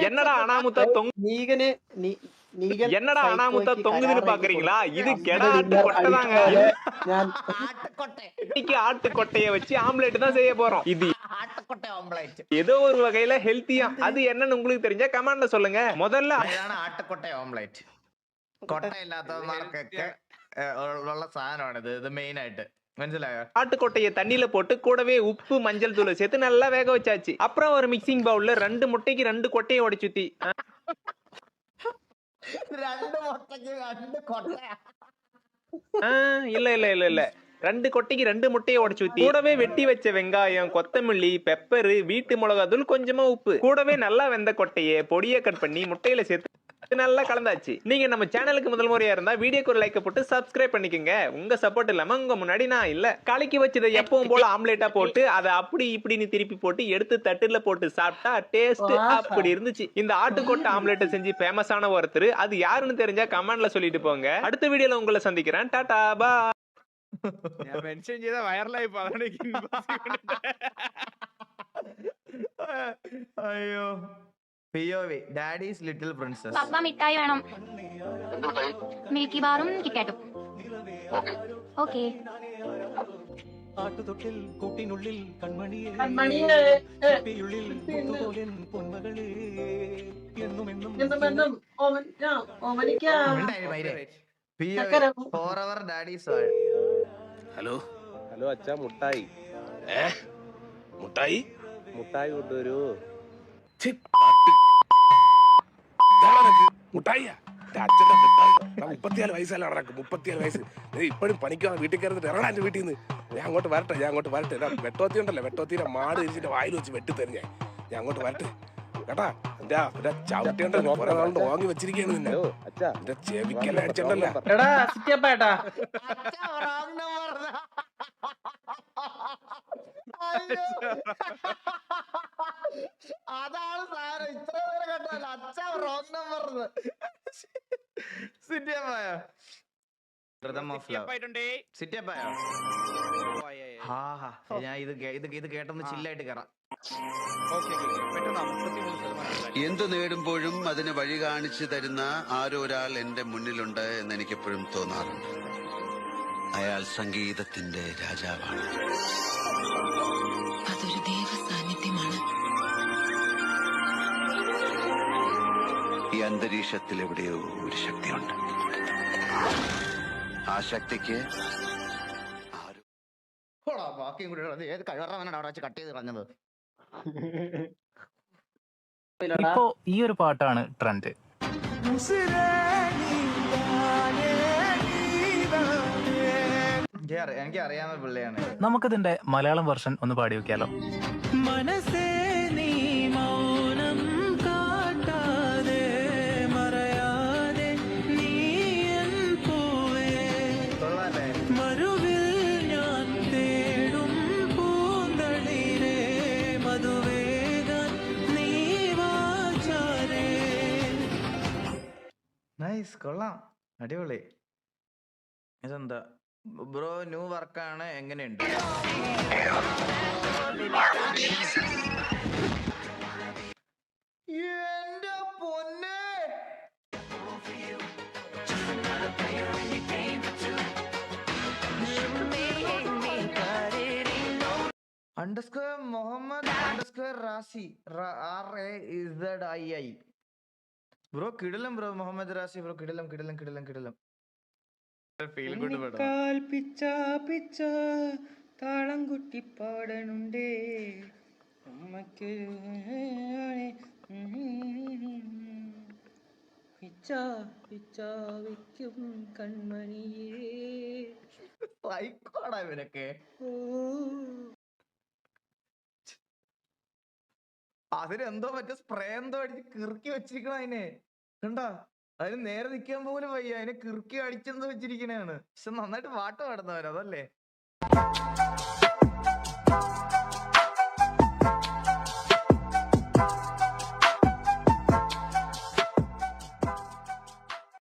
என்னடா அனாமுத்தா நீகனே என்னடா அனாமுத்தா தொங்குதுன்னு பாக்குறீங்களா? இது கெடா ஆட்டு கொட்டைதாங்க. இன்னைக்கு ஆட்டு கொட்டைய வச்சு ஆம்லெட் தான் செய்ய போறோம். இது ஆட்டுக்கொட்டை ஆம்லெட். ஏதோ ஒரு வகையில ஹெல்த்தியா. அது என்னன்னு உங்களுக்கு தெரிஞ்சா கமெண்ட்ல சொல்லுங்க. முதல்ல ഇതാണ് ആട്ടുകൊട്ട ഓംലെറ്റ്. കൊട്ട ഇല്ലാത്തവന്മാർക്കൊക്കെ ഉള്ള സാധനമാണിത്. ഇത് മെയിൻ ആയിട്ട് മനസ്സിലായോ? ஆட்டுக்கொட்டைய தண்ணியில போட்டு கூடவே உப்பு மஞ்சள் தூளை சேர்த்து நல்லா வேக வச்சாச்சு. அப்புறம் ஒரு மிக்சிங் பவுல்ல 2 முட்டைக்கு 2 கொட்டையை உடைச்சு ஊத்தி 2 മുട്ടയ്ക്ക് 2 കൊട്ടയാ? இல்ல 2 கொட்டைக்கு 2 முட்டையை உடைச்சு ஊத்தி கூடவே வெட்டி வச்ச வெங்காயம், கொத்தமல்லி, பெப்பர், வீட்டு மிளகாத்தூள், கொஞ்சமா உப்பு, கூடவே நல்லா வெந்த கொட்டையை பொடியா கட் பண்ணி முட்டையில சேர்த்து நல்லா கலந்தாச்சு. நீங்க நம்ம சேனலுக்கு முதல் முறையா இருந்தா வீடியோக்கு ஒரு லைக் போட்டு சப்ஸ்கிரைப் பண்ணிக்கங்க. உங்க சப்போர்ட் இல்லாம உங்க முன்னாடி நான் இல்ல. கலக்கி வச்சதை எப்பவும் போல ஆம்லேட்டா போட்டு அதை அப்படி இப்படின்னு திருப்பி போட்டு எடுத்து தட்டுல போட்டு சாப்பிட்டா டேஸ்ட் அப்படி இருந்துச்சு. இந்த ஆட்டுக்கொட்டை ஆம்லேட்டை செஞ்சு ஃபேமஸான ஒருத்தர், அது யாருன்னு தெரிஞ்சா கமெண்ட்ல சொல்லிட்டு போங்க. அடுத்த வீடியோல உங்களை சந்திக்கிறேன். டாடா பா. ഞാൻ മെൻഷൻ ചെയ്ത വൈറലായി അയ്യോ. POV daddy's little princess. പപ്പ മിഠായി വേണം. മിൽക്കി ബാറും കിറ്റാറ്റും. ഓക്കേ. ആട്ടുതൊട്ടിൽ കൂട്ടിനുള്ളിൽ കൺമണിയേ പൊന്മകളേ എന്നും ഫോർ അവർ ഡാഡീസ്. ഹലോ ഹലോ അച്ഛാ, മുട്ടായി മുട്ടായി മുട്ടായി കൊണ്ടുവരൂ. മുട്ടായിയാ? അച്ഛന്റെ മുട്ടായി 34 വയസ്സല്ല നടക്കും. 34 വയസ്സ് ഇപ്പോഴും പണിക്കാണ്. വീട്ടിൽ കയറുന്നിട്ട് ഇറങ്ങാൻ എന്റെ വീട്ടിൽ നിന്ന്. ഞാൻ അങ്ങോട്ട് വരട്ടെ. വെട്ടോത്തി ഉണ്ടല്ലോ, വെട്ടോത്തിയുടെ മാട് തിരിച്ചിട്ട് വായിൽ വെച്ച് വെട്ടിത്തരും. ഞാൻ അങ്ങോട്ട് വരട്ടെ കേട്ടാ. എന്റെ ചവിട്ടിയുണ്ടല്ലോ, കുറെ നാളുകൊണ്ട് വാങ്ങി വെച്ചിരിക്കുകയാണ് നിന്നെ. എന്റെ ചെവിക്കെല്ലാം അടിച്ചിട്ടല്ലോ. അതാണ് സാറ് ഇത്ര നേരം കണ്ടല്ലോ. അച്ഛാ റോങ് നമ്പർ. സിറ്റിയപ്പായോ? സിറ്റിയപ്പായോ? ഞാൻ ഇത് കേട്ടൊന്ന് ചില്ലായിട്ട് കയറാം. എന്തു നേടുമ്പോഴും അതിന് വഴി കാണിച്ചു തരുന്ന ആരൊരാൾ എന്റെ മുന്നിലുണ്ട് എന്ന് എനിക്കെപ്പോഴും തോന്നാറുണ്ട്. അയാൾ സംഗീതത്തിന്റെ രാജാവാണ്. അതൊരു ദൈവ സാന്നിധ്യമാണ്. ഈ അന്തരീക്ഷത്തിൽ എവിടെയോ ഒരു ശക്തിയുണ്ട്. ആ ശക്തിക്ക് ബാക്കിയും കൂടി ഏത് കഴിവറാണ് അവിടെ വെച്ച് കട്ട് ചെയ്ത് കളഞ്ഞത്. ഇപ്പോ ഈ ഒരു പാട്ടാണ് ട്രെൻഡ്. എനിക്ക് അറിയാവുന്ന പിള്ളയാണ്. നമുക്കിതിന്റെ മലയാളം വെർഷൻ ഒന്ന് പാടി വെക്കാലോ. മനസ്സേ നീ മൗനം കാട്ടാതെ മറയാതെ നീ എൻ പൂവേ മരുവിൽ ഞാൻ തേടും പൂന്തളിരേ മധുവേഗൻ നീ വാചാരേ. നൈസ്, കൊള്ളാം, അടിപൊളി. ഇതെന്താ ബ്രോ, ന്യൂ വർക്കാണ്, എങ്ങനെയുണ്ട്? എന്റെ പൊന്നെ, underscore Muhammad underscore Razi RAZII. Bro കിടിലം ബ്രോ, മുഹമ്മദ് റാസി ബ്രോ കിടിലം. കാൽ പിച്ച പിച്ച താളം കുട്ടി പാടണുണ്ടേ അമ്മക്ക് പിച്ച പിച്ച വയ്ക്കും കൺമണിയേ. സൈക്കോടാ ഇവനൊക്കെ. അതിനെന്തോ മറ്റേ സ്പ്രേ എന്തോ അടിച്ച് കിറുക്കി വെച്ചിരിക്കണ അതിനെ കണ്ടാ. അതിന് നേരെ നിൽക്കാൻ പോലും വയ്യ, അതിനെ കിറുക്കി അടിച്ചെന്തോ വെച്ചിരിക്കണേണ്. പക്ഷെ നന്നായിട്ട് പാട്ട് പാടുന്നവരതല്ലേ.